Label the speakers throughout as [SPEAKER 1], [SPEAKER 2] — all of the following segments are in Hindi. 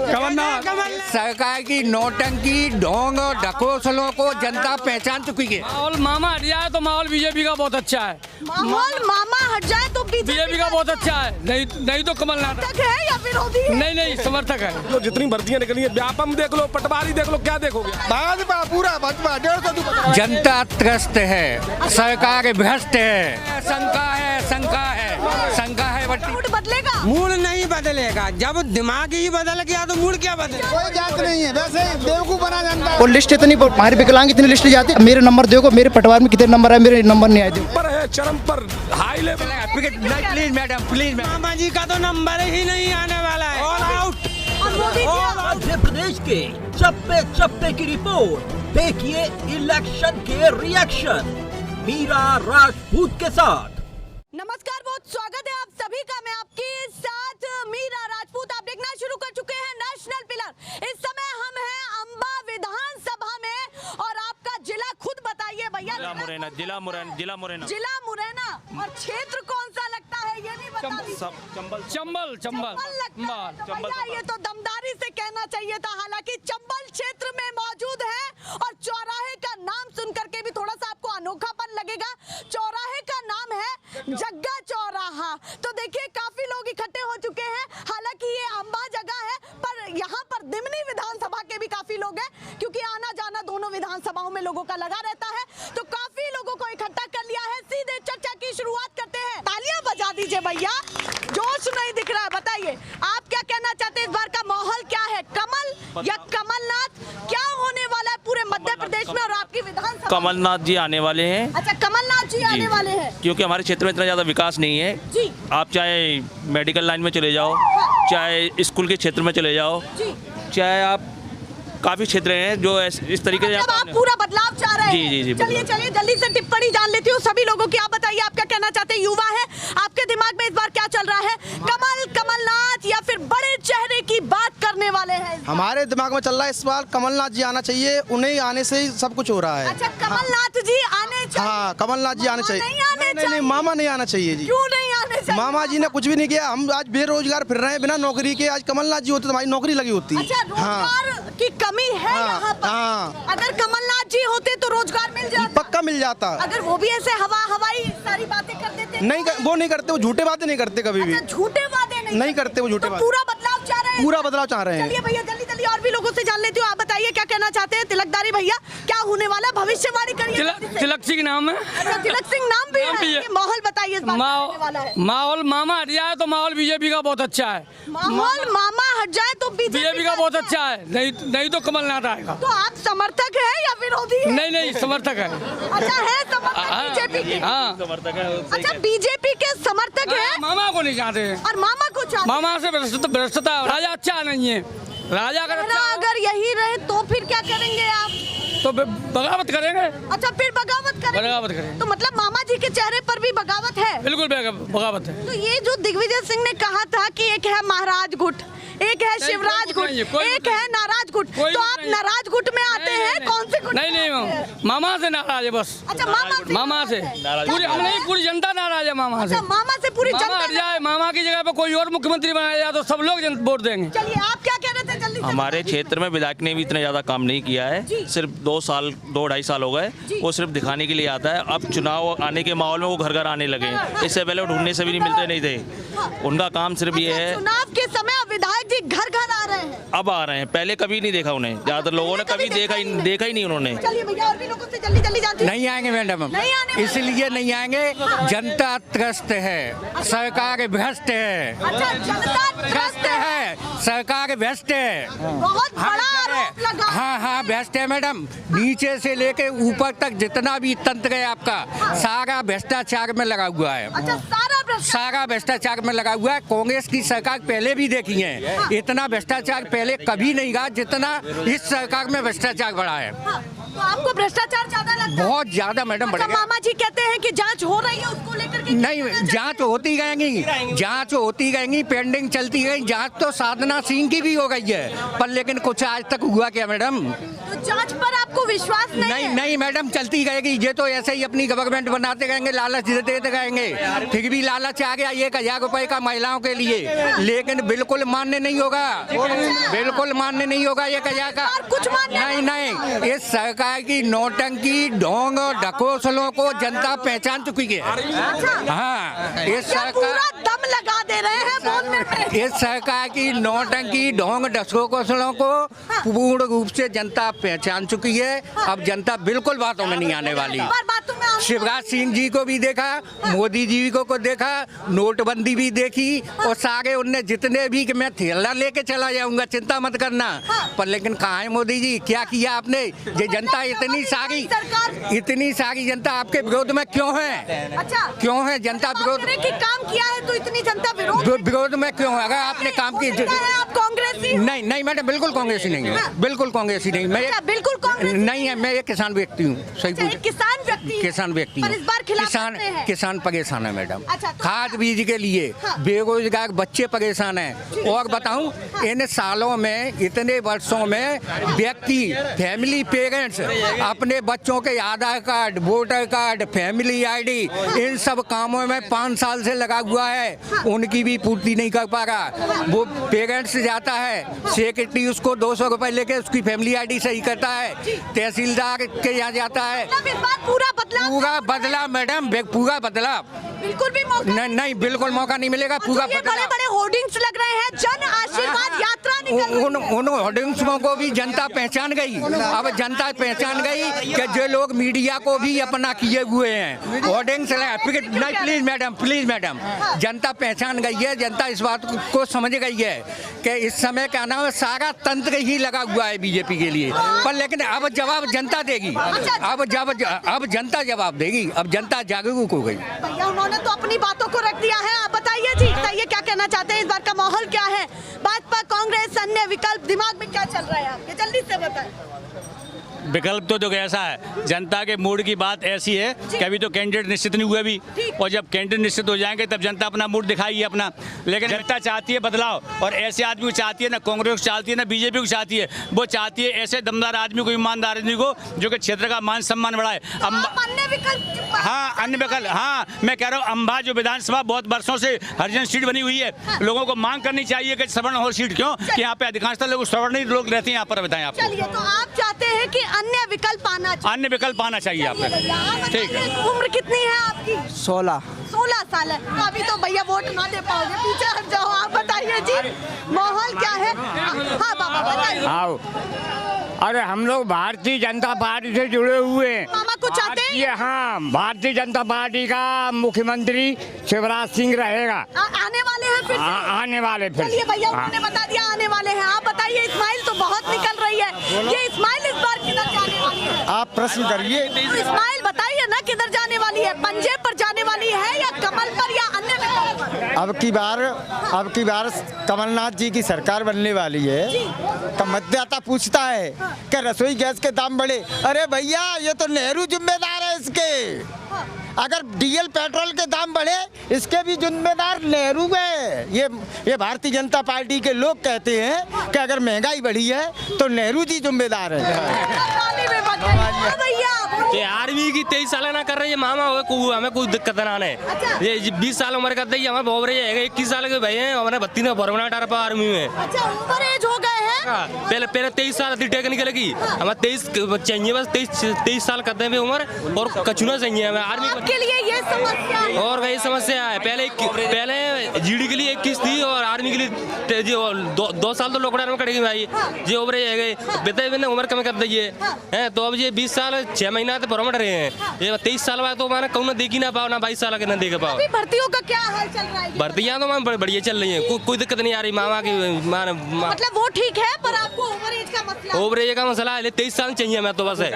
[SPEAKER 1] सरकार की नौटंकी, ढोंग और ढकोसलों को जनता पहचान चुकी है।
[SPEAKER 2] माहौल मामा हट जाए तो माहौल बीजेपी का बहुत अच्छा है।
[SPEAKER 3] माहौल मामा हट जाए तो
[SPEAKER 2] बीजेपी का बहुत अच्छा है। नहीं तो कमलनाथ
[SPEAKER 3] है या विरोधी है?
[SPEAKER 2] नहीं समर्थक है।
[SPEAKER 4] जो जितनी भर्तियां निकली है, व्यापम देख लो, पटवारी देख लो, क्या देखोगे?
[SPEAKER 1] भाजपा पूरा भाजपा 150। जनता त्रस्त है, सरकार भ्रष्ट है, शंका है
[SPEAKER 3] मूड बदलेगा?
[SPEAKER 5] मूड नहीं बदलेगा। जब दिमाग ही बदल गया तो मूड क्या बदलेगा?
[SPEAKER 1] कोई जात नहीं है, वैसे ही बेवकूफ बना जनता।
[SPEAKER 6] और लिस्ट इतनी हमारे विकलांग इतनी लिस्ट जाती है। मेरे नंबर देखो, मेरे पटवार में कितने नंबर है, मेरे नंबर नहीं आए।
[SPEAKER 4] पर है चरम पर हाई लेवल।
[SPEAKER 1] प्लीज मैडम
[SPEAKER 5] मामा जी का तो नंबर ही नहीं आने वाला है। All out.
[SPEAKER 7] मध्य प्रदेश के चप्पे चप्पे की रिपोर्ट देखिए इलेक्शन के रिएक्शन मीरा राजपूत के साथ।
[SPEAKER 3] नमस्कार, बहुत स्वागत है आप सभी का। मैं आपके साथ मीरा राजपूत। आप देखना शुरू कर चुके हैं नेशनल पिलर। इस समय हम हैं अंबा विधानसभा में और आपका जिला खुद बताइए भैया।
[SPEAKER 2] जिला मुरैना।
[SPEAKER 3] और क्षेत्र कौन सा लगता है ये भी बता दीजिए।
[SPEAKER 2] चंबल
[SPEAKER 3] लगता है। भैया ये तो दमदारी से कहना चाहिए था। हालांकि चंबल क्षेत्र में मौजूद है और चौराहे का नाम सुन करके भी थोड़ा सा आपको अनोखापन लगेगा। चौराहे का नाम है जग्गा चौराहा। तो देखिए काफी लोग इकट्ठे हो चुके हैं। हालांकि ये अंबा जगह है, पर यहाँ पर दिमनी विधानसभा के भी काफी लोग हैं, क्योंकि आना जाना दोनों विधानसभाओं में लोगों का लगा रहता है। तो काफी लोगों को इकट्ठा कर लिया है। सीधे चर्चा की शुरुआत करते हैं। तालियां बजा दीजिए भैया, जोश नहीं दिख रहा है। बताइए आप क्या कहना चाहते हैं? इस बार का माहौल क्या है, कमल या कमलनाथ? क्या होने वाला है पूरे मध्य प्रदेश में और आपकी विधानसभा?
[SPEAKER 2] कमलनाथ जी आने वाले हैं।
[SPEAKER 3] अच्छा, कमलनाथ जी आने वाले हैं।
[SPEAKER 2] क्योंकि हमारे क्षेत्र में इतना ज़्यादा विकास नहीं है
[SPEAKER 3] जी।
[SPEAKER 2] आप चाहे मेडिकल लाइन में चले जाओ, चाहे स्कूल के क्षेत्र में चले जाओ, चाहे आप काफ़ी क्षेत्र हैं जो इस तरीके से
[SPEAKER 3] आप पूरा बदलाव चाह रहे हैं।
[SPEAKER 2] जी
[SPEAKER 3] चलिए जल्दी से टिप्पणी जान लेती हूँ सभी लोगों की। आप बताइए आप क्या कहना चाहते हैं? युवा है, आपके दिमाग में इस बार क्या चल रहा है? कमलनाथ या फिर बड़े चेहरे की बात करने वाले हैं?
[SPEAKER 6] हमारे दिमाग में चल रहा है इस बार कमलनाथ जी आना चाहिए। उन्हें आने से ही सब कुछ हो रहा है।
[SPEAKER 3] अच्छा, कमलनाथ जी आने चाहिए।
[SPEAKER 6] हाँ, कमलनाथ जी आने चाहिए।
[SPEAKER 3] नहीं,
[SPEAKER 6] मामा नहीं आना चाहिए जी।
[SPEAKER 3] क्यों नहीं आने चाहिए?
[SPEAKER 6] मामा जी ने कुछ भी नहीं किया। हम आज बेरोजगार फिर रहे हैं बिना नौकरी के। आज कमलनाथ जी होते तो हमारी नौकरी लगी होती।
[SPEAKER 3] अच्छा, रोजगार की कमी है यहाँ पर। अगर कमलनाथ जी होते तो रोजगार मिल जाता,
[SPEAKER 6] पक्का मिल जाता।
[SPEAKER 3] अगर वो भी ऐसे हवाई सारी बातें कर देते।
[SPEAKER 6] नहीं, वो नहीं करते, वो झूठे बातें नहीं करते कभी भी।
[SPEAKER 3] झूठे वादे
[SPEAKER 6] नहीं करते वो झूठे बातें।
[SPEAKER 3] पूरा बदलाव चाह रहे हैं।
[SPEAKER 6] पूरा बदलाव चाह रहे हैं।
[SPEAKER 3] चलिए भैया जल्दी और भी लोगों से जान लेती हूँ। आप बताइए क्या कहना चाहते हैं? तिलकदारी भैया, क्या होने वाला? भविष्यवाणी करिए।
[SPEAKER 2] तिलक सिंह नाम है।
[SPEAKER 3] अच्छा, तिलक सिंह नाम भी है। माहौल बताइए इस बार क्या होने वाला है?
[SPEAKER 2] माहौल मामा हट जाए तो माहौल बीजेपी का बहुत अच्छा है।
[SPEAKER 3] माहौल मामा हट जाए तो बीजेपी
[SPEAKER 2] का बहुत अच्छा है। नहीं तो कमलनाथ आएगा।
[SPEAKER 3] तो आप समर्थक है या विरोधी है?
[SPEAKER 2] नहीं समर्थक है।
[SPEAKER 3] अच्छा, है समर्थक बीजेपी के?
[SPEAKER 2] हाँ समर्थक है।
[SPEAKER 3] अच्छा, बीजेपी के समर्थक है।
[SPEAKER 2] मामा को नहीं चाहते हैं।
[SPEAKER 3] और मामा को चाहते?
[SPEAKER 2] मामा से भ्रष्टता। राजा अच्छा नहीं है। राजा
[SPEAKER 3] अगर यही रहे तो फिर क्या करेंगे आप?
[SPEAKER 2] तो बगावत करेंगे।
[SPEAKER 3] अच्छा, फिर बगावत करेंगे। तो मतलब मामा जी के चेहरे पर भी बगावत है?
[SPEAKER 2] बिल्कुल बगावत है।
[SPEAKER 3] तो ये जो दिग्विजय सिंह ने कहा था कि एक है महाराज गुट, एक है शिवराज गुट, एक है नाराज गुट, तो आप नाराज गुट में आते हैं? कौन से गुट?
[SPEAKER 2] नहीं मामा से नाराज है बस।
[SPEAKER 3] अच्छा, मामा से
[SPEAKER 2] पूरी जनता नाराज है मामा से।
[SPEAKER 3] मामा से पूरी जनता
[SPEAKER 2] हट जाए, मामा की जगह पे कोई और मुख्यमंत्री बनाया जाए तो सब लोग वोट देंगे।
[SPEAKER 3] चलिए आप क्या कह रहे थे? जल्दी।
[SPEAKER 2] हमारे क्षेत्र में विधायक ने भी इतना ज्यादा काम नहीं किया है। सिर्फ 2-2.5 साल हो गए। वो सिर्फ दिखाने के लिए आता है। अब चुनाव आने के माहौल में वो घर घर आने लगे। इससे पहले वो ढूंढने से भी नहीं मिलते नहीं थे। उनका काम सिर्फ ये है।
[SPEAKER 3] चुनाव के समय विधायक जी घर घर आ रहे हैं।
[SPEAKER 2] अब आ रहे हैं, पहले कभी नहीं देखा उन्हें। ज्यादातर लोगों ने कभी देखा ही नहीं उन्होंने।
[SPEAKER 3] चलिए भैया और भी लोगों से जल्दी जानते हैं।
[SPEAKER 1] नहीं आएंगे मैडम, इसलिए नहीं आएंगे। जनता त्रस्त है, सरकार भ्रष्ट है।
[SPEAKER 3] अच्छा, जनता
[SPEAKER 1] भ्रष्ट है, सरकार भ्रष्ट है।
[SPEAKER 3] बहुत बड़ा आरोप लगा।
[SPEAKER 1] हाँ भ्रष्ट है मैडम। नीचे से लेके ऊपर तक जितना भी तंत्र है आपका, सारा भ्रष्टाचार में लगा हुआ है।
[SPEAKER 3] अच्छा,
[SPEAKER 1] सारा भ्रष्टाचार में लगा हुआ है। कांग्रेस की सरकार पहले भी देखी है, इतना भ्रष्टाचार पहले कभी नहीं रहा जितना इस सरकार में भ्रष्टाचार बढ़ा है।
[SPEAKER 3] तो आपको भ्रष्टाचार ज्यादा लगता है?
[SPEAKER 1] बहुत ज्यादा मैडम बढ़ गया।
[SPEAKER 3] मामा जी कहते हैं कि जांच हो रही है, उसको लेकर के
[SPEAKER 1] नहीं, जांच होती रहेंगी, पेंडिंग चलती गई। जांच तो साधना सिंह की भी हो गई है, पर लेकिन कुछ आज तक हुआ क्या मैडम?
[SPEAKER 3] तो जांच पर आपको विश्वास नहीं
[SPEAKER 1] नहीं
[SPEAKER 3] है?
[SPEAKER 1] नहीं मैडम, चलती रहेगी। ये तो ऐसे ही अपनी गवर्नमेंट बनाते रहेंगे, लालच देते रहेंगे, फिर भी लालच आ गया 1000 रुपए का महिलाओं के लिए, लेकिन बिल्कुल मान्य नहीं होगा, बिल्कुल मान्य नहीं होगा 1000 का।
[SPEAKER 3] कुछ मान्य
[SPEAKER 1] नहीं नहीं, इस सरकार की नौटंकी, ढोंग और ढकोसलों को जनता पहचान चुकी है। हाँ, इस
[SPEAKER 3] क्या
[SPEAKER 1] सरकार,
[SPEAKER 3] पूरा दम लगा दे रहे हैं बोलने में?
[SPEAKER 1] इस सरकार की नौटंकी, ढोंग, ढकोसलों को पूर्ण रूप से जनता पहचान चुकी है। अब जनता बिल्कुल बातों में नहीं आने वाली।
[SPEAKER 3] बातों में आऊंगी।
[SPEAKER 1] शिवराज सिंह जी को भी देखा, मोदी जी को देखा, नोटबंदी भी देखी, और सारे उनने जितने भी कि मैं थैला लेके चला जाऊंगा, चिंता मत करना। पर लेकिन कहाँ है मोदी जी, क्या किया आपने? ये जनता इतनी सारी जनता आपके विरोध में क्यों है?
[SPEAKER 3] अच्छा,
[SPEAKER 1] क्यों है जनता विरोध?
[SPEAKER 3] की काम किया है तो इतनी जनता
[SPEAKER 1] विरोध में क्यों है? अगर आपने काम की,
[SPEAKER 3] आप कांग्रेसी?
[SPEAKER 1] नहीं नहीं मैडम, बिल्कुल कांग्रेसी नहीं है, बिल्कुल कांग्रेसी नहीं। मैं
[SPEAKER 3] बिल्कुल कांग्रेसी
[SPEAKER 1] नहीं है, मैं एक किसान व्यक्ति हूँ। सही पूछ,
[SPEAKER 3] किसान व्यक्ति,
[SPEAKER 1] किसान व्यक्ति
[SPEAKER 3] पर इस बार खिलाफ करते हैं।
[SPEAKER 1] किसान परेशान है मैडम।
[SPEAKER 3] अच्छा, तो
[SPEAKER 1] खाद बीज के लिए बेरोजगार बच्चे परेशान हैं। और बताऊं, इन सालों में, इतने वर्षों में व्यक्ति, फैमिली पेरेंट्स अपने बच्चों के Aadhaar card, voter card, family ID, इन सब कामों में 5 साल से लगा हुआ है, उनकी भी पूर्ति नहीं कर पा रहा। वो पेरेंट्स जाता है, सेक्रेटरी उसको 200 रुपए लेके उसकी फैमिली आईडी सही करता है, तहसीलदार के यहाँ जाता है। पूरा बदला मैडम, पूरा बदला।
[SPEAKER 3] बिल्कुल भी मौका
[SPEAKER 1] नहीं, बिल्कुल मौका नहीं मिलेगा। पूरा
[SPEAKER 3] बड़े बड़े होर्डिंग्स लग रहे हैं, जन आशीर्वाद यात्रा निकल रही है।
[SPEAKER 1] उन होर्डिंग्सों को भी जनता पहचान गई। अब जनता पहचान गई कि जो लोग मीडिया को भी अपना किए हुए हैं, होर्डिंग्स नहीं, प्लीज मैडम, जनता पहचान गई है। जनता इस बात को समझ गई है कि इस समय क्या नाम है, सारा तंत्र ही लगा हुआ है बीजेपी के लिए। पर लेकिन अब जवाब जनता देगी, अब जनता जवाब देगी। अब जनता जागरूक हो गई।
[SPEAKER 3] भैया उन्होंने तो अपनी बातों को रख दिया है। आप बताइए जी, बताइए क्या कहना चाहते हैं? इस बार का माहौल क्या है? भाजपा, कांग्रेस, अन्य विकल्प, दिमाग में क्या चल रहा है आपके? जल्दी से बताएं।
[SPEAKER 8] विकल्प तो कैसा है, जनता के मूड की बात ऐसी है कि अभी तो कैंडिडेट निश्चित नहीं हुए अभी, और जब कैंडिडेट निश्चित हो जाएंगे तब जनता अपना मूड दिखाएगी अपना। लेकिन जनता चाहती है बदलाव, और ऐसे आदमी को चाहती है, ना कांग्रेस को चाहती है, ना बीजेपी को चाहती है। वो चाहती है ऐसे दमदार आदमी को, ईमानदार आदमी को, जो कि क्षेत्र का मान सम्मान बढ़ाए।
[SPEAKER 3] अन्य विकल्प?
[SPEAKER 8] हाँ, अन्य विकल्प, हाँ, मैं कह रहा हूँ अम्बा जो विधानसभा बहुत वर्षों से हरिजन सीट बनी हुई है, लोगों को मांग करनी चाहिए कि सवर्ण हो सीट। क्यों कि यहाँ पे अधिकांशतः लोग सवर्ण ही लोग रहते हैं यहाँ पर। बताएं आप।
[SPEAKER 3] चलिए, तो आप चाहते हैं कि अन्य विकल्प आना चाहिए?
[SPEAKER 8] अन्य विकल्प आना चाहिए आप में। ठीक है।
[SPEAKER 3] उम्र कितनी है आपकी?
[SPEAKER 5] 16
[SPEAKER 3] साल है। तो अभी तो भैया वोट ना दे पाओगे, पीछे हट जाओ। आप बताइए जी, माहौल क्या है? हाँ बाबा बताइए।
[SPEAKER 5] आओ, अरे हम लोग भारतीय जनता पार्टी से जुड़े हुए हैं।
[SPEAKER 3] मामा कुछ चाहते हैं?
[SPEAKER 5] हाँ, भारतीय जनता पार्टी का मुख्यमंत्री शिवराज सिंह रहेगा।
[SPEAKER 3] आने वाले हैं फिर?
[SPEAKER 5] आने वाले फिर।
[SPEAKER 3] चलिए भैया, उन्होंने बता दिया आने वाले हैं। आप बताइए, इस्माइल तो बहुत निकल रही है, ये इस्माइल इस बार किधर जाने वाली है?
[SPEAKER 6] आप प्रश्न करिए।
[SPEAKER 3] तो इस्माइल बताइए ना, किधर जाने वाली है? पंजाब पर जाने वाली है या कमल पर या अन्य विकल्प पर?
[SPEAKER 6] अब की बार कमलनाथ जी की सरकार बनने वाली है। तो मतदाता पूछता है कि रसोई गैस के दाम बढ़े, अरे भैया ये तो नेहरू जिम्मेदार है इसके। अगर डीजल पेट्रोल के दाम बढ़े, इसके भी जिम्मेदार नेहरू है। ये भारतीय जनता पार्टी के लोग कहते हैं कि अगर महंगाई बढ़ी है तो नेहरू जी जिम्मेदार है।
[SPEAKER 9] ये आर्मी की 23 साल ना कर रही है मामा, हमें कोई दिक्कत ना है। ये 20 साल उम्र करते ही हमें बहुत रही है, 21 साल के भाई हैं, हमारे 32 में भरवना डाल पा आर्मी में।
[SPEAKER 3] अच्छा, उम्र एज हो गए हैं।
[SPEAKER 9] पहले 23 साल थी टेक्निकल की, हमें 23 चाहिए, बस 23 साल करते हैं उम्र, और कचुना चाहिए हमें आर्मी
[SPEAKER 3] के लिए। ये समस्या है
[SPEAKER 9] और वही समस्या है। पहले जीडी के लिए 21 थी और आर्मी के लिए 2 साल तो लॉकडाउन में कटेगी भाई। ये उम्र गए बेटे ने उम्र कम कर दी है, तो अब ये 20 साल 6 महीना तो भरमट रहे हैं। ये 23 साल बाद तो मैंने कहूँ देख ही ना पाओ, ना 22 साल के ना देख पाओ।
[SPEAKER 3] भर्तियों का क्या हाल चल रहा है?
[SPEAKER 9] भर्तियाँ तो मैम बढ़िया चल रही है, कोई दिक्कत नहीं आ रही मामा की।
[SPEAKER 3] मतलब वो ठीक है, पर आपको ओवर एज का मसला?
[SPEAKER 9] ओवर एज का मसला है, 23 साल चाहिए मैं तो बस है।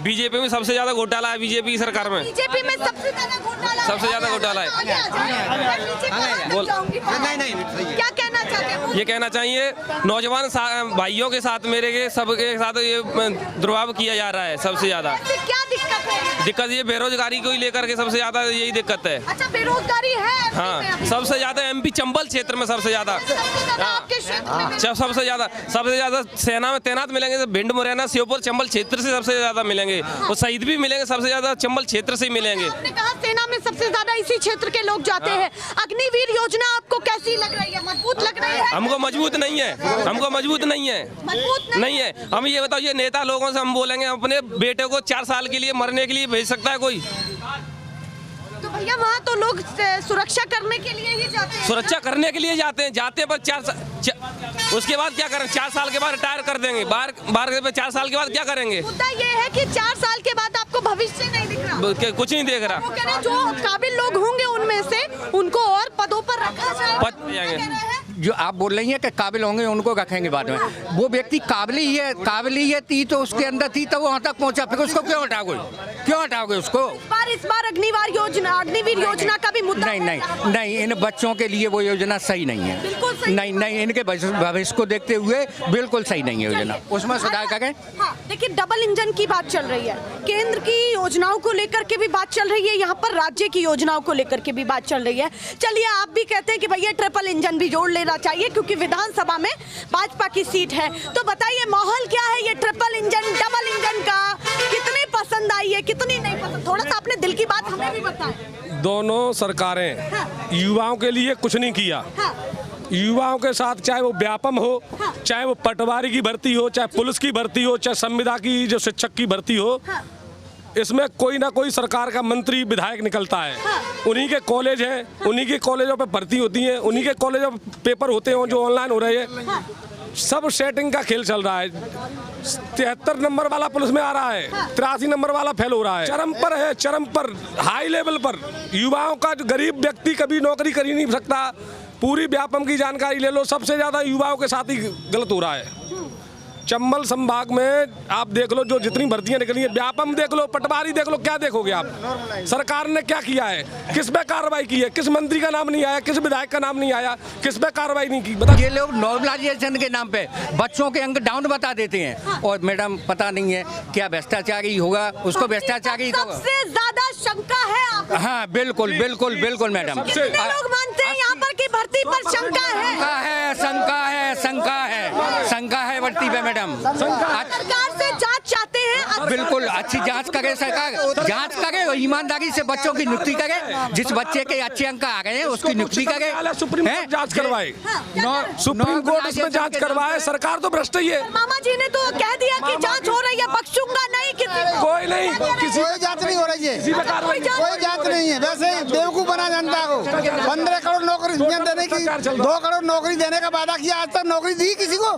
[SPEAKER 10] बीजेपी में सबसे ज्यादा घोटाला है, बीजेपी की सरकार में।
[SPEAKER 3] बीजेपी में सबसे ज्यादा घोटाला है। क्या कहना चाहते हैं?
[SPEAKER 10] ये कहना चाहिए नौजवान भाइयों के साथ, मेरे के सबके साथ ये दुर्भाव किया जा रहा है सबसे ज्यादा।
[SPEAKER 3] क्या दिक्कत
[SPEAKER 10] दिक्कत ये बेरोजगारी को ही लेकर के सबसे ज्यादा यही दिक्कत है।
[SPEAKER 3] अच्छा, बेरोजगारी है MP में
[SPEAKER 10] हाँ,
[SPEAKER 3] अभी?
[SPEAKER 10] सबसे ज्यादा MP चंबल क्षेत्र में सबसे ज्यादा।
[SPEAKER 3] आपके क्षेत्र में
[SPEAKER 10] सबसे ज्यादा सेना में तैनात मिलेंगे तो भिंड मुरैना श्योपुर चंबल क्षेत्र से सबसे ज्यादा मिलेंगे, और शहीद भी मिलेंगे सबसे ज्यादा चंबल क्षेत्र से ही मिलेंगे।
[SPEAKER 3] आपने कहा सेना में सबसे ज्यादा इसी क्षेत्र के लोग जाते हैं। अग्निवीर योजना आपको कैसी लग रही है? मजबूत लग रही है?
[SPEAKER 10] हमको मजबूत नहीं है, हमको मजबूत नहीं है,
[SPEAKER 3] मजबूत
[SPEAKER 10] नहीं है। हम ये बताओ, ये नेता लोगों से हम बोलेंगे अपने बेटे को 4 साल के लिए मरने के लिए भेज सकता है कोई?
[SPEAKER 3] तो भैया वहाँ तो लोग सुरक्षा करने के लिए ही जाते हैं।
[SPEAKER 10] सुरक्षा करने के लिए जाते हैं पर उसके बाद क्या करें? 4 साल के बाद रिटायर कर देंगे। बाहर 4 साल के बाद क्या करेंगे?
[SPEAKER 3] मुद्दा ये है कि 4 साल के बाद आपको भविष्य नहीं दिख रहा,
[SPEAKER 10] कुछ नहीं देख रहा।
[SPEAKER 3] वो कह रहे हैं जो काबिल लोग होंगे उनमें से उनको और पदों पर रखा जाएगा।
[SPEAKER 1] जो आप बोल रही हैं कि काबिल होंगे उनको रखेंगे बाद में, वो व्यक्ति काबिलियत थी तो उसके अंदर थी तो वो वहाँ तक पहुँचा, फिर उसको क्यों हटाओगे उसको?
[SPEAKER 3] इस बार अग्निवीर योजना का भी मुद्दा
[SPEAKER 1] नहीं, इन बच्चों के लिए वो योजना सही नहीं है।
[SPEAKER 3] बिल्कुल सही
[SPEAKER 1] नहीं, इनके भविष्य को देखते हुए बिल्कुल सही नहीं है योजना, उसमें सुधार करें।
[SPEAKER 3] हाँ, देखिए डबल इंजन की बात चल रही है, केंद्र की योजनाओं को लेकर के भी बात चल रही है, यहाँ पर राज्य की योजनाओं को लेकर के भी बात चल रही है। चलिए, आप भी कहते हैं कि भैया ट्रिपल इंजन भी जोड़ लेना चाहिए क्योंकि विधानसभा में भाजपा की सीट है। तो बताइए माहौल क्या है ये ट्रिपल इंजन डबल इंजन का? कितनी पसंद आई है, कितनी नहीं पसंद? थोड़ा सा अपने दिल की बात हमें भी बताएं।
[SPEAKER 4] दोनों सरकारें युवाओं के लिए कुछ नहीं किया। युवाओं के साथ चाहे वो व्यापम हो, चाहे वो पटवारी की भर्ती हो, चाहे पुलिस की भर्ती हो, चाहे संविदा की जो शिक्षक की भर्ती हो, इसमें कोई ना कोई सरकार का मंत्री विधायक निकलता है। उन्हीं के कॉलेज हैं, उन्हीं के कॉलेजों पे भर्ती होती हैं, उन्हीं के कॉलेजों पे पेपर होते हैं जो ऑनलाइन हो रहे हैं। सब सेटिंग का खेल चल रहा है। 73 नंबर वाला पुलिस में आ रहा है, 83 नंबर वाला फेल हो रहा है। चरम पर हाई लेवल पर युवाओं का, जो गरीब व्यक्ति कभी नौकरी कर ही नहीं सकता। पूरी व्यापम की जानकारी ले लो, सबसे ज्यादा युवाओं के साथ ही गलत हो रहा है। चंबल संभाग में आप देख लो जो जितनी भर्तियां निकली है, व्यापम देख लो, पटवारी देख लो, क्या देखोगे आप? सरकार ने क्या किया है? किस पे कार्रवाई की है? किस मंत्री का नाम नहीं आया? किस विधायक का नाम नहीं आया? किस पे कार्रवाई नहीं की? बता।
[SPEAKER 1] ये लोग नॉर्मलाइजेशन के नाम पे बच्चों के अंक डाउन बता देते हैं, और मैडम पता नहीं है क्या भ्रष्टाचारी होगा, उसको भ्रष्टाचारी
[SPEAKER 3] सबसे ज्यादा शंका है आप?
[SPEAKER 1] हाँ, बिल्कुल मैडम।
[SPEAKER 3] कितने लोग मानते हैं यहाँ पर की भर्ती पर शंका
[SPEAKER 1] है भर्ती पे मैडम।
[SPEAKER 3] सरकार से जांच चाहते हैं?
[SPEAKER 1] बिल्कुल अच्छी जांच करे सरकार, जांच करे और ईमानदारी से बच्चों की नियुक्ति करे। जिस बच्चे के अच्छे अंक आ गए हैं उसकी नियुक्ति करे।
[SPEAKER 4] सुप्रीम कोर्ट जांच करवाए, सुप्रीम कोर्ट उसमें जांच करवाए। सरकार तो भ्रष्ट ही है।
[SPEAKER 3] मामा जी ने तो कह दिया कि जांच हो रही है, बख्शूंगा नहीं किसी को।
[SPEAKER 4] कोई नहीं,
[SPEAKER 6] कोई जांच नहीं हो रही है, कोई जांच नहीं है। वैसे बेवकूफ बना जनता को। 15 करोड़ नौकरी देने की, 2 करोड़ नौकरी देने का वादा किया, आज तक नौकरी दी किसी को?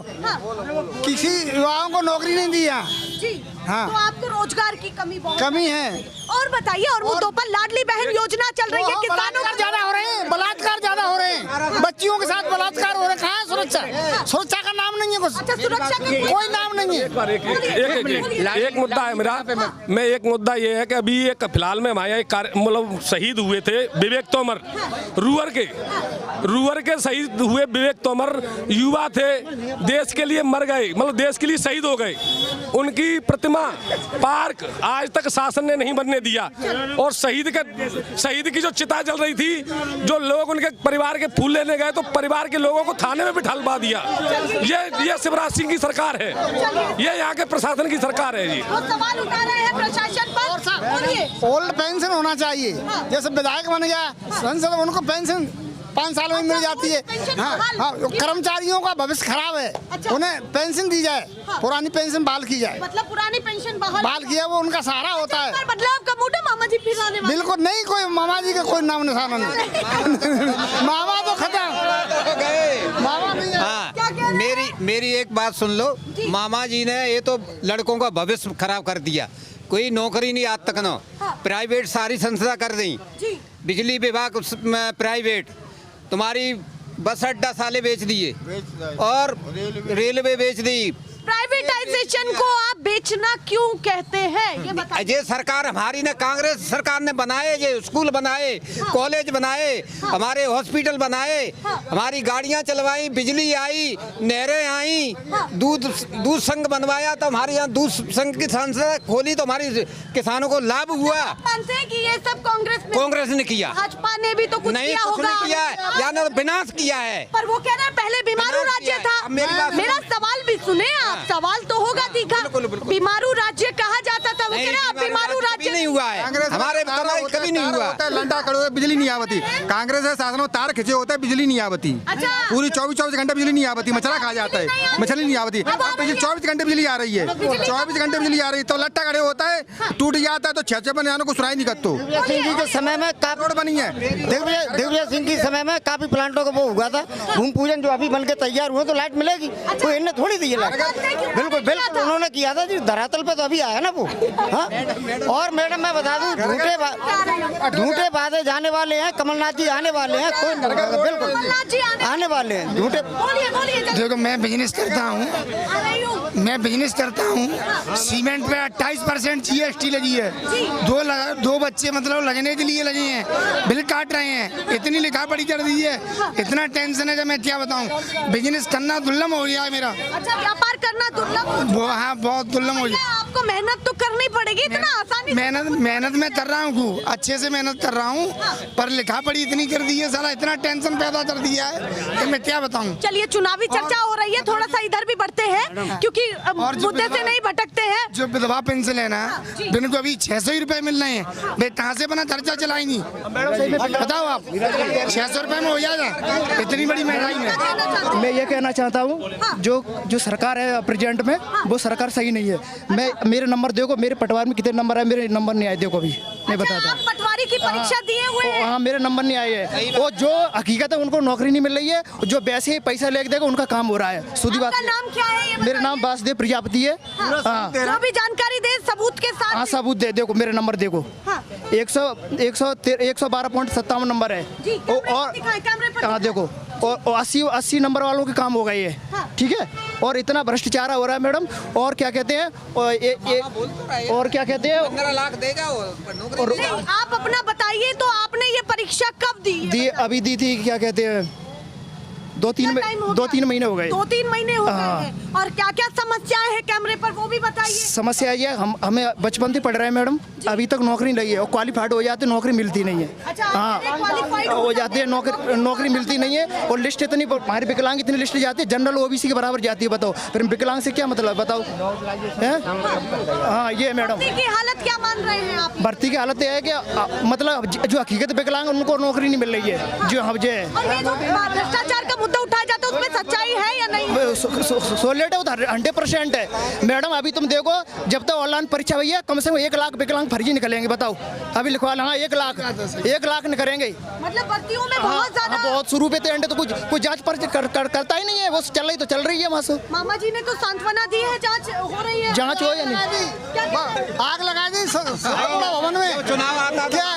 [SPEAKER 6] किसी युवाओं को नौकरी नहीं दी यहाँ। हाँ,
[SPEAKER 3] तो आपको रोजगार की
[SPEAKER 6] कमी है।
[SPEAKER 3] और बताइए, और मुद्दों पर लाडली बहन योजना चल रही है, किसानों
[SPEAKER 6] बलात्कार ज्यादा हो रहे हैं, बलात्कार ज्यादा हो रहे हैं, बच्चियों के साथ बलात्कार हो रहे हैं। कहाँ है सुरक्षा का नाम नहीं है कुछ।
[SPEAKER 3] अच्छा, सुरक्षा का
[SPEAKER 6] कोई नाम नहीं है।
[SPEAKER 4] एक मुद्दा है मेरा, मैं एक मुद्दा ये है कि अभी एक फिलहाल में हमारे मतलब शहीद हुए थे विवेक तोमर, रूअर के शहीद हुए विवेक तोमर युवा थे, देश के लिए मर गए, मतलब देश के लिए शहीद हो गए। उनकी प्रतिमा पार्क आज तक शासन ने नहीं बनने दिया, और शहीद की जो चिता जल रही थी, जो लोग उनके परिवार के फूल लेने गए तो परिवार के लोगों को थाने में बिठा दिया। ये शिवराज सिंह की सरकार है, ये यहाँ के प्रशासन की सरकार है। जी,
[SPEAKER 3] सवाल उठा रहे हैं प्रशासन पर।
[SPEAKER 6] ओल्ड पेंशन होना चाहिए, जैसे विधायक बन गया संसद, उनको पेंशन 5 साल में मिल जाती है। हाँ, कर्मचारियों का भविष्य खराब है, उन्हें पेंशन दी जाए, पुरानी पेंशन बहाल की जाए।
[SPEAKER 3] मतलब पुरानी पेंशन बहाल
[SPEAKER 6] किया, वो उनका सहारा होता है।
[SPEAKER 3] बदलाव का मूड है मामा जी फिराने वाले?
[SPEAKER 6] बिल्कुल नहीं, कोई मामा जी का कोई नाम निशाना नहीं। मामा तो खत्म, मामा नहीं है।
[SPEAKER 11] हाँ, मेरी एक बात सुन लो, मामा जी ने ये तो लड़कों का भविष्य खराब कर दिया। कोई नौकरी नहीं आज तक न, प्राइवेट सारी संस्था कर दी, बिजली विभाग प्राइवेट, तुम्हारी बस अड्डा साले बेच दिए, और रेलवे बेच दी,
[SPEAKER 3] प्राइवेटाइजेशन को आप बेचना क्यों कहते हैं, ये बताइए।
[SPEAKER 11] ये सरकार हमारी ने, कांग्रेस सरकार ने बनाए, ये स्कूल बनाए, कॉलेज बनाए, हमारे हॉस्पिटल बनाए, हमारी गाड़ियां चलवाई, बिजली आई, नहरें आई, दूध संघ बनवाया, तो हमारे यहाँ दूध संघ की संस्था खोली तो हमारी किसानों को लाभ हुआ।
[SPEAKER 3] मानते हैं कि ये सब
[SPEAKER 11] कांग्रेस ने किया,
[SPEAKER 3] भाजपा ने भी तो कुछ
[SPEAKER 11] नहीं,
[SPEAKER 3] किया
[SPEAKER 11] कुछ
[SPEAKER 3] होगा।
[SPEAKER 11] नहीं किया है, या ना विनाश किया है।
[SPEAKER 3] पर वो कह रहे हैं पहले बीमारू राज्य था। मेरा सवाल भी सुने आप, सवाल तो होगा तीखा। बीमारू राज्य कहा जाता था, वो कह रहे हैं बीमारू राज्य
[SPEAKER 11] नहीं हुआ है, हमारे कभी नहीं हुआ।
[SPEAKER 6] लंडा कड़ो बिजली नहीं आवती, कांग्रेस है शासन में तार खिंचे होते हैं, बिजली नहीं आवती। पूरी 24 घंटे बिजली नहीं आवती, मछला खा जाता है, मछली नहीं आवती। 24 घंटे बिजली आ रही है, 24 घंटे बिजली आ रही है, तो लट्टा खड़े होता है, टूट जाता है, तो 6 बनानों को सुनाई नहीं करते।
[SPEAKER 12] सिंह जी के समय में
[SPEAKER 6] रोड बनी है,
[SPEAKER 12] दिग्विजय सिंह के समय में काफी प्लांटों का वो हुआ था, भूमि पूजन जो अभी बन के तैयार हुए तो लाइट मिलेगी, कोई इन्हें थोड़ी दी है लाइट। बिल्कुल बिल्कुल उन्होंने किया था जी, धरातल पे तो अभी आया ना वो। हाँ, और मैडम मैं बता दूं, झूठे वादे जाने वाले हैं, कमलनाथ जी आने वाले हैं, कोई बिल्कुल आने वाले हैं झूठे।
[SPEAKER 13] देखो मैं बिजनेस करता हूँ, सीमेंट पे 28% GST लगी है, दो बच्चे मतलब लगने के लिए लगे हैं, बिल काट रहे हैं, इतनी लिखा पढ़ी कर दी है, इतना टेंशन है कि मैं क्या बताऊँ। बिजनेस करना दुर्लभ हो गया है मेरा।
[SPEAKER 3] अच्छा, व्यापार करना दुर्लभ?
[SPEAKER 13] हाँ, बहुत दुर्लभ हो गया।
[SPEAKER 3] आपको मेहनत तो करनी पड़ेगी, इतना आसानी।
[SPEAKER 13] मेहनत मैं कर रहा हूँ, अच्छे से मेहनत कर रहा हूँ, पर लिखा पढ़ी इतनी कर दी है, साला इतना टेंशन पैदा कर दिया है कि मैं क्या बताऊँ।
[SPEAKER 3] चलिए, चुनावी चर्चा हो रही है, थोड़ा सा इधर भी बढ़ते हैं, क्योंकि मुद्दे से नहीं भटकते हैं।
[SPEAKER 13] जो विधवा पेंशन है ना, जिनको अभी 600 रुपए मिल रहे हैं, वे कहाँ से बना खर्चा चलाएंगी, बताओ आप। 600 रुपए में हो जाएगा, इतनी बड़ी महंगाई में।
[SPEAKER 12] मैं ये कहना चाहता हूँ, जो सरकार है प्रेजेंट में, वो सरकार सही नहीं है। मेरे नंबर देखो, मेरे पटवार में कितने नंबर है, मेरे नंबर नहीं आए, देखो अभी नहीं बताता।
[SPEAKER 3] पटवारी की परीक्षा दिए हुए हैं?
[SPEAKER 12] हाँ, मेरे नंबर नहीं आए हैं। वो जो हकीकत है उनको नौकरी नहीं मिल रही है, जो वैसे ही पैसा लेके देगा उनका काम हो रहा है। सीधी बात।
[SPEAKER 3] नाम क्या है?
[SPEAKER 12] मेरा नाम वासुदेव प्रजापति है।
[SPEAKER 3] जो भी जानकारी दे सबूत के साथ।
[SPEAKER 12] हाँ, सबूत दे, देखो मेरे नंबर देखो, 112.57 नंबर है। और हाँ देखो, और 80 नंबर वालों के काम हो गए ये, ठीक है। और इतना भ्रष्टाचार हो रहा है मैडम, और क्या कहते हैं, और क्या कहते हैं,
[SPEAKER 11] 15 लाख देगा
[SPEAKER 3] और आप अपना बताइए, तो आपने ये परीक्षा कब दी?
[SPEAKER 12] अभी दी थी, क्या कहते हैं, 2-3 महीने हो गए।
[SPEAKER 3] 2-3 महीने हो गए हैं। और क्या क्या समस्याएं हैं कैमरे पर, वो भी बताइए।
[SPEAKER 12] समस्या ये हमें बचपन से पढ़ रहे हैं मैडम, अभी तक नौकरी नहीं है, और क्वालिफाइड हो जाते नौकरी मिलती नहीं है।
[SPEAKER 3] अच्छा,
[SPEAKER 12] हाँ, हो जाती है, नौकरी मिलती नहीं है। और लिस्ट इतनी, हमारे विकलांग इतनी लिस्ट जाती है, जनरल OBC के बराबर जाती है, बताओ फिर विकलांग से क्या मतलब, बताओ। हाँ, ये मैडम
[SPEAKER 3] भर्ती की हालत क्या मान रहे हैं आप?
[SPEAKER 12] भर्ती की हालत यह है कि मतलब जो हकीकत विकलांग उनको नौकरी नहीं मिल रही है, जो हम
[SPEAKER 3] भ्रष्टाचार का मुद्दा उठाया जाता है, उसमें सच्चाई है या नहीं?
[SPEAKER 12] सोलिड है, 100% है मैडम। अभी तुम देखो, जब तक ऑनलाइन परीक्षा हुई है, कम से कम 1 लाख विकलांग फर्जी निकलेंगे, बताओ। अभी लिखवा हाँ, 1 लाख निकलेंगे,
[SPEAKER 3] मतलब भर्तियों में बहुत ज्यादा।
[SPEAKER 12] बहुत शुरू पे एंड तो कुछ जांच पर करता ही नहीं है, वो चल रही तो चल रही है वहाँ से।
[SPEAKER 3] मामा जी ने तो सांत्वना दी है, जांच हो रही है।
[SPEAKER 12] जांच हो या नहीं?
[SPEAKER 6] आग लगा दी भवन में,
[SPEAKER 11] चुनाव आता
[SPEAKER 6] क्या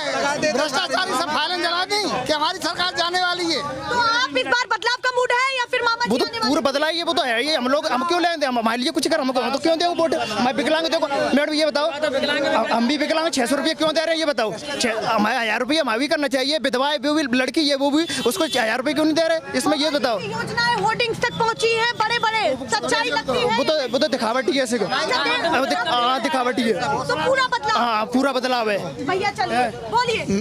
[SPEAKER 6] भ्रष्टाचारी सब फाइलें जला दी कि हमारी सरकार जाने वाली है।
[SPEAKER 3] तो आप इस बार बदलाव का मूड है या फिर मामा
[SPEAKER 12] वो तो पूरा बदला ही है, वो तो है ये। हम क्यों लेंगे, हमारे लिए कुछ कर, हम तो क्यों देंगे वोट। मैं विकलांग देखो मैडम, ये बताओ, हम भी विकलांग 600 रुपये क्यों दे रहे हैं, ये बताओ। हमारे 1000 रुपये हमारा भी करना चाहिए, विधवाएं वो भी, लड़की ये वो भी, उसको 1000 रुपये क्यों नहीं दे रहे, इसमें ये बताओ।
[SPEAKER 3] योजनाएं होर्डिंग्स तक पहुंची है, बड़े सच्चाई लगती है।
[SPEAKER 12] वो तो दिखावटी है, ऐसे को दिखावटी है,
[SPEAKER 3] तो पूरा बदलाव।
[SPEAKER 12] हाँ, पूरा बदलाव है।
[SPEAKER 3] भैया चलिए,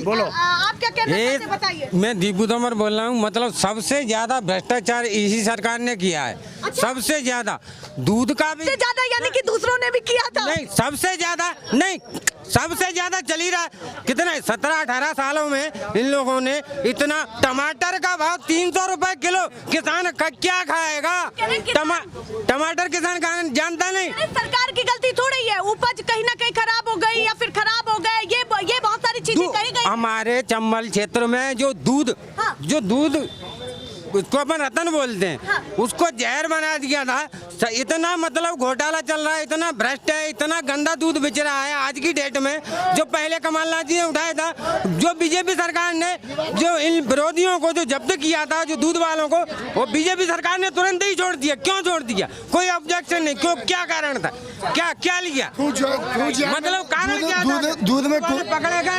[SPEAKER 3] बोलो, आप क्या कहना चाहते हैं, बताइए।
[SPEAKER 1] मैं दीपू तोमर बोल रहा हूँ। मतलब सबसे ज्यादा भ्रष्टाचार इसी सरकार ने किया है।
[SPEAKER 3] अच्छा?
[SPEAKER 1] सबसे ज्यादा दूध का भी
[SPEAKER 3] ज्यादा, यानी कि दूसरों ने भी किया था?
[SPEAKER 1] नहीं, सबसे ज्यादा नहीं, सबसे ज्यादा चली रहा। कितने 17-18 सालों में इन लोगों ने इतना, टमाटर का भाव 300 रुपए किलो, किसान क्या खाएगा? टमाटर किसान जानता नहीं।
[SPEAKER 3] सरकार की गलती थोड़ी है, उपज कहीं ना कहीं खराब हो गई या फिर खराब हो गए, ये बहुत सारी चीजें कही गई।
[SPEAKER 1] हमारे चंबल क्षेत्र में जो दूध उसको अपन रतन बोलते हैं, उसको जहर बना दिया था।
[SPEAKER 14] इतना मतलब घोटाला चल रहा है, इतना भ्रष्ट है, इतना गंदा दूध बिच रहा है आज की डेट में। जो पहले कमलनाथ जी ने उठाया था, जो बीजेपी सरकार ने जो इन विरोधियों को जो जब्त किया था, जो दूध वालों को, वो बीजेपी सरकार ने तुरंत ही छोड़ दिया। क्यों छोड़ दिया? कोई ऑब्जेक्शन नहीं, क्यों, क्या कारण था, क्या लिया, मतलब कारण क्या था?
[SPEAKER 13] दूध में
[SPEAKER 14] पकड़े गए,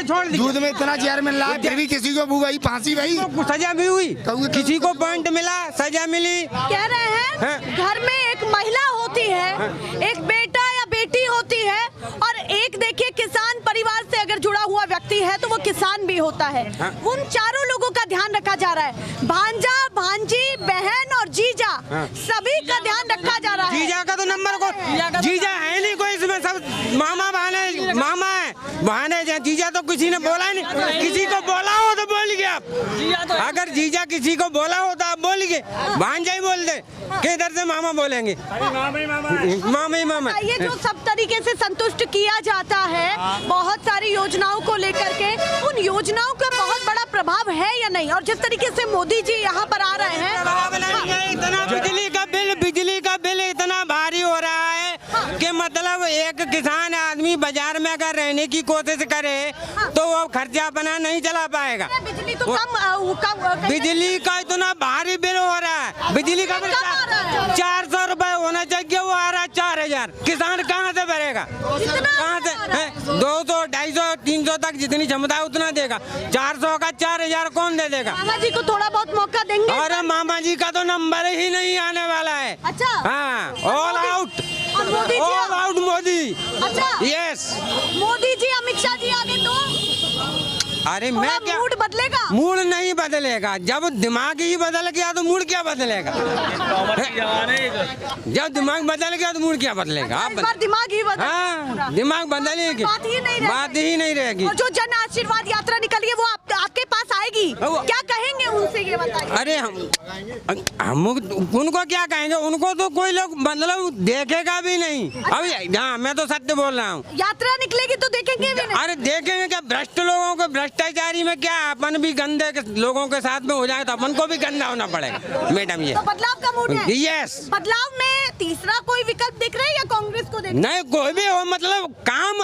[SPEAKER 14] छोड़ दिया।
[SPEAKER 13] दूध में इतना जहर मिल रहा है, फिर भी किसी को भूगाई फांसी भाई,
[SPEAKER 14] सजा भी हुई, किसी को पॉइंट मिला, सजा मिली।
[SPEAKER 3] कह रहे हैं घर में एक महिला होती है, एक बेटा या बेटी होती है, और एक देखिए किसान परिवार से अगर जुड़ा हुआ व्यक्ति है तो वो किसान भी होता है। उन चारों लोगों का ध्यान रखा जा रहा है, भांजा, भांजी, बहन और जीजा, सभी का ध्यान रखा जा रहा है।
[SPEAKER 14] जीजा का तो नंबर को जीजा है नहीं कोई इसमें, सब मामा बहने, मामा है बहने, जीजा तो किसी ने बोला नहीं। किसी को बोला हो तो बोल गए आप, अगर जीजा किसी को बोला हो तो आप बोल गए, भांजा ही बोल दे, किधर से मामा बोलेंगे, मामा।
[SPEAKER 3] ये जो सब तरीके से संतुष्ट किया जाता है बहुत सारी योजनाओं को लेकर के, उन योजनाओं का बहुत बड़ा प्रभाव है या नहीं? और जिस तरीके से मोदी जी यहाँ पर आ रहे हैं,
[SPEAKER 14] इतना बिजली का बिल इतना भारी हो रहा है कि मतलब एक किसान आदमी बाजार में अगर रहने की कोशिश करे तो वो खर्चा अपना नहीं चला पाएगा।
[SPEAKER 3] बिजली तो कम
[SPEAKER 14] बिजली का इतना भारी बिल हो रहा है, बिजली का बिल 400 रुपए होना चाहिए, वो आ रहा है 4000। किसान कहाँ से भरेगा, कहाँ से? 200, 250, 300 तक जितनी क्षमता है उतना देगा, 400 का 4000 कौन दे देगा?
[SPEAKER 3] मामा जी को थोड़ा बहुत मौका देंगे?
[SPEAKER 14] अरे मामा जी का तो नंबर ही नहीं आने वाला है।
[SPEAKER 3] अच्छा,
[SPEAKER 14] हाँ, all out,
[SPEAKER 3] Modi
[SPEAKER 14] all out Modi.
[SPEAKER 3] अच्छा,
[SPEAKER 14] यस,
[SPEAKER 3] मोदी जी, अमित शाह जी आगे तो
[SPEAKER 14] अरे मैं क्या,
[SPEAKER 3] मूड बदलेगा?
[SPEAKER 14] मूड नहीं बदलेगा, जब दिमाग ही बदल गया तो मूड क्या बदलेगा? जब दिमाग बदल गया तो मूड क्या बदलेगा?
[SPEAKER 3] इस बार दिमाग ही बदल,
[SPEAKER 14] हाँ, दिमाग बदलेगी, बात ही नहीं रहेगी।
[SPEAKER 3] और जो जन आशीर्वाद यात्रा निकली है वो आपके पास आएगी, क्या कहेंगे उनसे, ये बताइए।
[SPEAKER 14] अरे हम उनको क्या कहेंगे, उनको तो कोई लोग मतलब देखेगा भी नहीं। अभी हाँ, मैं तो सत्य बोल रहा हूँ।
[SPEAKER 3] यात्रा निकलेगी तो देखेंगे भी नहीं।
[SPEAKER 14] अरे देखेंगे क्या, भ्रष्ट लोगों को, भ्रष्टाचारी में क्या, अपन भी गंदे लोगों के साथ में हो जाए तो अपन को भी गंदा होना पड़ेगा मैडम। ये
[SPEAKER 3] तो बदलाव का मूड है?
[SPEAKER 14] यस।
[SPEAKER 3] बदलाव में तीसरा कोई विकल्प दिख रहा है या कांग्रेस को देख?
[SPEAKER 14] नहीं, कोई भी हो, मतलब काम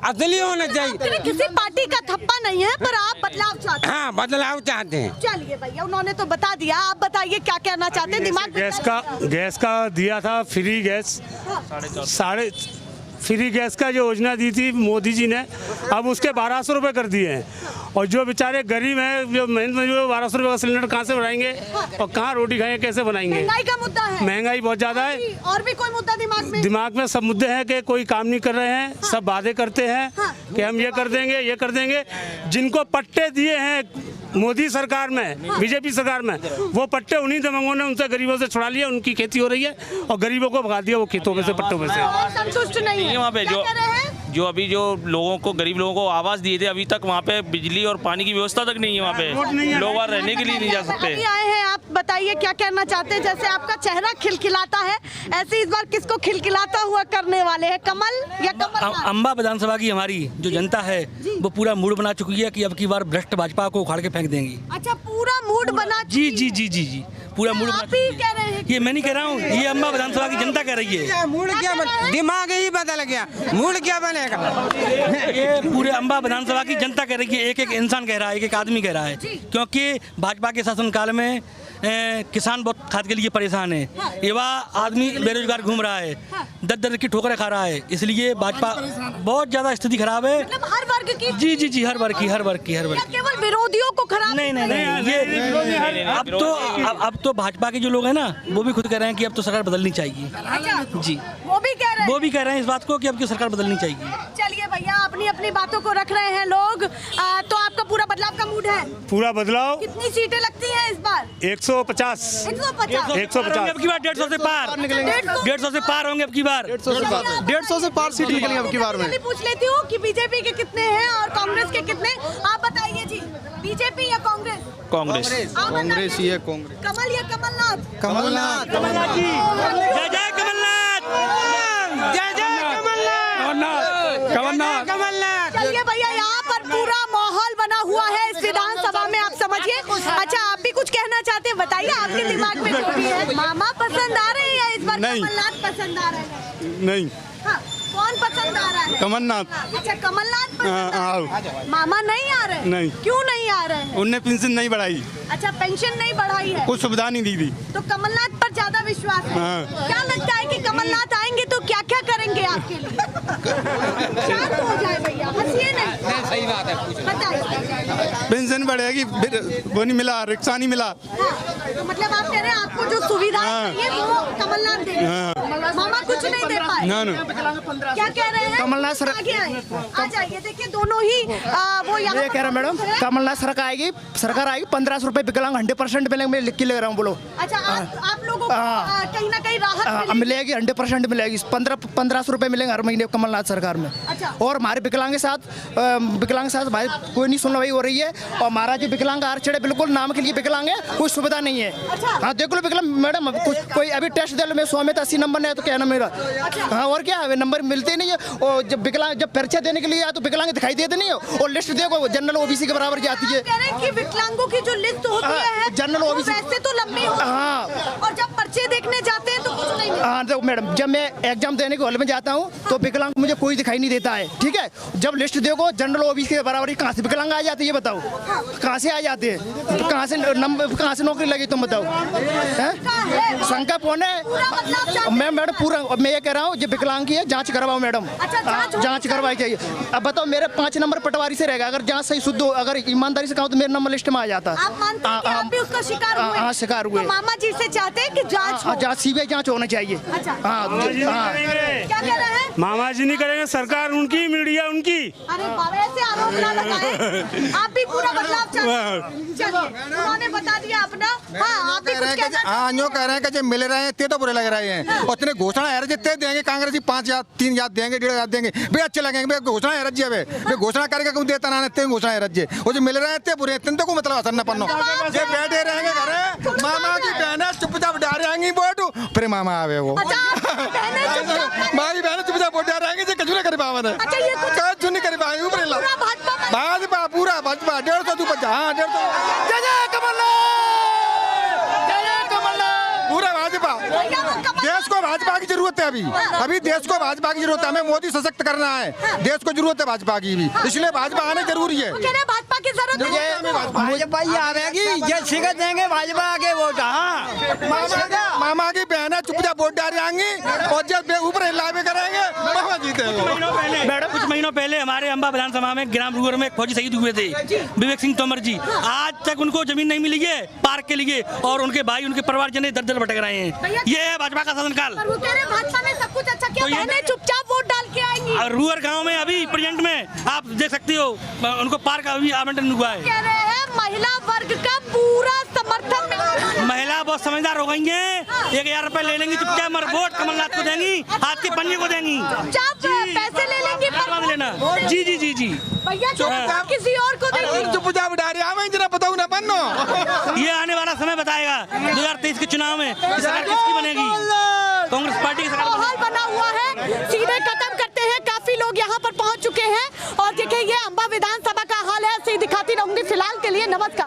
[SPEAKER 14] असली होना चाहिए।
[SPEAKER 3] किसी पार्टी का थप्पा नहीं है, पर आप बदलाव चाहते हैं?
[SPEAKER 14] हाँ, बदलाव चाहते हैं।
[SPEAKER 3] चलिए भैया, उन्होंने तो बता दिया, आप बताइए क्या कहना चाहते हैं? दिमाग
[SPEAKER 15] गैस का दिया था फ्री गैस, फ्री गैस का जो योजना दी थी मोदी जी ने, अब उसके 1200 रुपये कर दिए हैं। और जो बेचारे गरीब हैं, जो मेहनत मजदूर, 1200 रुपये का सिलेंडर कहाँ से बनाएंगे और कहाँ रोटी खाएंगे, कैसे बनाएंगे?
[SPEAKER 3] महंगाई का मुद्दा है,
[SPEAKER 15] महंगाई बहुत ज़्यादा है।
[SPEAKER 3] और भी कोई मुद्दा
[SPEAKER 15] दिमाग में सब मुद्दे हैं कि कोई काम नहीं कर रहे हैं, सब वादे करते हैं कि हम ये कर देंगे, ये कर देंगे। जिनको पट्टे दिए हैं मोदी सरकार में, बीजेपी सरकार में, वो पट्टे उन्हीं दबंगों ने उनसे गरीबों से छुड़ा लिया, उनकी खेती हो रही है और गरीबों को भगा दिया वो खेतों में से, पट्टों में से।
[SPEAKER 3] संतुष्ट नहीं है
[SPEAKER 2] वहाँ पे जो अभी जो लोगों को, गरीब लोगों को आवास दिए थे, अभी तक वहाँ पे बिजली और पानी की व्यवस्था तक नहीं है। वहाँ पे लोग वहाँ रहने के लिए नहीं जा सकते।
[SPEAKER 3] अभी आए हैं, आप बताइए क्या कहना चाहते हैं? जैसे आपका चेहरा खिलखिलाता है, ऐसे इस बार किसको खिलखिलाता हुआ करने वाले हैं, कमल या कमल?
[SPEAKER 8] अम्बा विधानसभा की हमारी जो जनता है वो पूरा मूड बना चुकी है कि अब की बार भ्रष्ट भाजपा को उखाड़ के फेंक देंगी।
[SPEAKER 3] अच्छा, पूरा मूड बना?
[SPEAKER 8] जी जी जी जी जी, पूरा मूड बना।
[SPEAKER 3] कह रहे हैं?
[SPEAKER 8] ये मैं नहीं कह रहा हूँ, ये अम्बा विधानसभा की जनता कह रही है।
[SPEAKER 14] मूड क्या, दिमाग ही बदल गया, मूड क्या बनेगा?
[SPEAKER 8] ये पूरे अम्बा विधानसभा की जनता कह रही है, एक एक इंसान कह रहा है, एक एक आदमी कह रहा है, क्योंकि भाजपा के शासनकाल में किसान बहुत खाद के लिए परेशान है, युवा आदमी बेरोजगार घूम रहा है, दर की ठोकरें खा रहा है, इसलिए भाजपा बहुत ज्यादा स्थिति खराब है।
[SPEAKER 3] मतलब हर वर्ग की?
[SPEAKER 8] जी जी जी, हर वर्ग की, हर वर्ग की, हर वर्ग की।
[SPEAKER 3] केवल विरोधियों को खराब?
[SPEAKER 8] नहीं नहीं नहीं, ये अब तो भाजपा के जो लोग हैं ना, वो भी खुद कह रहे हैं कि अब तो सरकार बदलनी चाहिए। जी,
[SPEAKER 3] वो भी कह रहे हैं?
[SPEAKER 8] वो भी कह रहे हैं इस बात को कि अब की सरकार बदलनी चाहिए।
[SPEAKER 3] चलिए भैया, अपनी अपनी बातों को रख रहे हैं लोग। तो आपका पूरा बदलाव का मूड है?
[SPEAKER 15] पूरा बदलाव।
[SPEAKER 3] कितनी सीटें लगती हैं इस बार?
[SPEAKER 15] 150
[SPEAKER 8] अब की बार 150 से पार, 150 से पार होंगे अब की बार,
[SPEAKER 16] 150 से पार सीट निकलेंगे अब की बार में।
[SPEAKER 3] पूछ लेती हूँ कि बीजेपी के कितने हैं और कांग्रेस के कितने, आप बताइए जी। बीजेपी या कांग्रेस?
[SPEAKER 2] कांग्रेस।
[SPEAKER 16] कांग्रेस ही है, कांग्रेस।
[SPEAKER 3] कमल या कमलनाथ?
[SPEAKER 16] कमलनाथ।
[SPEAKER 8] कमलनाथ जी, जय जय कमलनाथ,
[SPEAKER 14] जय जय कमलनाथ,
[SPEAKER 15] कमलनाथ,
[SPEAKER 14] कमलनाथ।
[SPEAKER 3] चलिए भैया, यहाँ पर पूरा माहौल बना हुआ है इस विधानसभा में, आप समझिए। अच्छा, आप भी कुछ कहना चाहते हैं, बताइए आपके दिमाग में जो भी है। मामा पसंद आ रहे हैं या
[SPEAKER 16] नहीं।
[SPEAKER 3] कमलनाथ पसंद आ रहे हैं?
[SPEAKER 16] नहीं,
[SPEAKER 3] हाँ, कौन पसंद आ रहा है?
[SPEAKER 16] कमलनाथ।
[SPEAKER 3] अच्छा, कमलनाथ पसंद आ रहे हैं। मामा नहीं आ रहे?
[SPEAKER 16] नहीं।
[SPEAKER 3] क्यों नहीं आ रहे हैं?
[SPEAKER 16] उनने पेंशन नहीं बढ़ाई,
[SPEAKER 3] अच्छा, पेंशन नहीं बढ़ाई है,
[SPEAKER 16] कुछ सुविधा नहीं दी थी।
[SPEAKER 3] तो कमलनाथ पर ज्यादा विश्वास है।
[SPEAKER 16] हाँ।
[SPEAKER 3] क्या लगता है कि कमलनाथ आएंगे तो क्या क्या करेंगे आपके लिए? शांत हो जाए भैया, हंसिए नहीं।
[SPEAKER 11] सही बात है,
[SPEAKER 3] बताइए।
[SPEAKER 16] पेंशन बढ़ेगी, फिर वो नहीं मिला, रिक्शा नहीं मिला।
[SPEAKER 3] हाँ, तो मतलब आप कह रहे हैं आपको जो सुविधा चाहिए वो कमलनाथ देंगे। मामा कुछ नहीं दे पाए। क्या कह रहे हैं?
[SPEAKER 12] कमलनाथ सर
[SPEAKER 3] आगे आइए, आ जाइए। देखिए दोनों ही वो यहाँ
[SPEAKER 12] ये कह रहा हूँ मैडम, कमलनाथ सरकार आएगी 1500 रुपए विकलांग 100% मिलेंगे। मैं लिख के ले रहा हूँ, बोलो।
[SPEAKER 3] अच्छा, आप लोगों को कहीं ना कहीं राहत
[SPEAKER 12] मिलेगी, 100% मिलेगी। 1500 रुपए मिलेंगे हर महीने कमलनाथ सरकार में।
[SPEAKER 3] अच्छा।
[SPEAKER 12] और हमारे विकलांग के साथ भाई कोई नहीं सुनवाई हो रही है। और हमारा जो विकलांग आरक्षण है बिल्कुल नाम के लिए विकलांग है, कोई सुविधा नहीं है। हाँ, देख लो विकलांग मैडम, कोई अभी टेस्ट दे लो, मैं 100 में 80 नंबर नहीं है तो क्या ना मेरा। हाँ, और क्या है, नंबर मिलते नहीं है। और जब विकलांग जब परिचय देने के लिए आया तो विकलांग दिखाई देते नहीं है। और लिस्ट देखो, जनरल ओबीसी के बराबर जाती है।
[SPEAKER 3] कह रहे हैं कि विकलांगों की जो लिस्ट होती है
[SPEAKER 12] जनरल ओबीसी
[SPEAKER 3] वैसे तो लंबी होती है, और जब पर्चे देखने जाते हैं तो कुछ नहीं मिलता।
[SPEAKER 12] हाँ, देखो मैडम, जब मैं एग्जाम देने के हॉल में जाता हूँ तो विकलांग मुझे कोई दिखाई नहीं देता है, ठीक है। जब लिस्ट देखो जनरल ओबीसी के बराबर, कहाँ से विकलांग आ जाती है बताओ? कहाँ से आ जाते हैं? कहाँ से नौकरी लगी तुम बताओ? शंका कौन है? मैं मैडम पूरा मैं ये कह रहा हूँ, जो विकलांग की है जांच करवाओ मैडम। जांच करवाई चाहिए। अब बताओ, मेरे 5 नंबर पटवारी से रहेगा, अगर जांच सही शुद्ध हो, अगर ईमानदारी से कहूँ तो मेरे नंबर लिस्ट में आ जाता।
[SPEAKER 3] आप मानते हैं कि आप भी उसका शिकार हुए?
[SPEAKER 12] हाँ, शिकार हुए।
[SPEAKER 3] तो मामा जी से चाहते हैं कि जांच हो?
[SPEAKER 12] जांच सीबीआई जांच होना चाहिए।
[SPEAKER 3] अच्छा।
[SPEAKER 15] क्या
[SPEAKER 3] कह रहे हैं?
[SPEAKER 15] मामा जी नहीं करेंगे, सरकार उनकी, मीडिया उनकी।
[SPEAKER 3] अरे बाबा, ऐसे आरोप ना लगाएं। आप भी पूरा बदलाव चाहते हैं। चलिए, उन्होंने बता दिया अपना। हाँ, आप भी कुछ कहना?
[SPEAKER 6] हाँ, जो कह रहे हैं कि जो मिल रहे हैं ते तो बुरे लग रहे हैं। और इतने घोषणा है जितने देंगे कांग्रेसी 5,000 3,000 देंगे, 1,500 देंगे, वे अच्छे लगेंगे। घोषणा है रज्जे वे घोषणा करके क्यों देता ना इतने घोषणा है रज्जे, वो जो मिल रहे हैं इतने बुरे, इतने तो को मतलब असर न पन्नो। ये बैठे रहेंगे घरे, मामा की बहनें चुपचाप डाल आएंगी वोट, फिर मामा आवे वो मारी बहनें चुपचाप वोट डाल आएंगे, जो कचू नहीं कर पावे है, कचू नहीं कर पाएंगे। ऊपर भाजपा पूरा भाजपा 150 तू 50। हाँ, 150 पूरा भाजपा। देश को भाजपा की जरूरत है। अभी देश को भाजपा की जरूरत है। हमें मोदी सशक्त करना है, देश को जरूरत है भाजपा की भी, इसलिए भाजपा आने जरूरी है।
[SPEAKER 3] भाजपा की जरूरत है।
[SPEAKER 12] भाजपा ही आवेगी, ये शिकत देंगे भाजपा आगे वोट।
[SPEAKER 6] मामा की बहनें चुपचाप वोट डाल आएंगी और जब ऊपर हिलावे करेंगे मामा जीतेंगे।
[SPEAKER 15] मैडम, कुछ महीनों पहले हमारे अम्बा विधानसभा में ग्राम रूर में एक फौजी शहीद हुए थे, विवेक सिंह तोमर जी। आज तक उनको जमीन नहीं मिली है पार्क के लिए, और उनके भाई, उनके परिवारजन दर भटक रहे हैं। ये है भाजपा का शासनकाल।
[SPEAKER 3] वो कह रहे हैं भाजपा में सब कुछ अच्छा किया, बहनें चुपचाप वोट डाल के आएंगी।
[SPEAKER 15] और रूअर गांव में अभी प्रेजेंट में आप देख सकते हो, उनको पार्क अभी आवंटन हुआ है।
[SPEAKER 3] कह रहे हैं महिला वर्ग का पूरा समर्थन मिला।
[SPEAKER 15] महिला बहुत समझदार हो गई हैं, 1,000 रुपए ले लेंगी चुपचाप, मर वोट कमलनाथ को देंगी, हाथ के पन्ने को देंगी,
[SPEAKER 3] पैसे ले लेंगी
[SPEAKER 15] पर लेना। जी जी जी जी
[SPEAKER 3] भैया, चुपचाप किसी और को देंगी।
[SPEAKER 6] चुपचाप डाल रहे जरा बताऊँ ना पन्नो।
[SPEAKER 15] ये आने वाला समय बताएगा 2023 के चुनाव में सरकार किसकी बनेगी। कांग्रेस पार्टी की सरकार
[SPEAKER 3] माहौल बना हुआ है। सीधे खत्म करते हैं, काफी लोग यहाँ पर पहुँच चुके हैं। और देखिए, ये अम्बा विधानसभा का हाल है, ऐसे ही दिखाती रहूंगी फिलहाल के लिए। नमस्कार।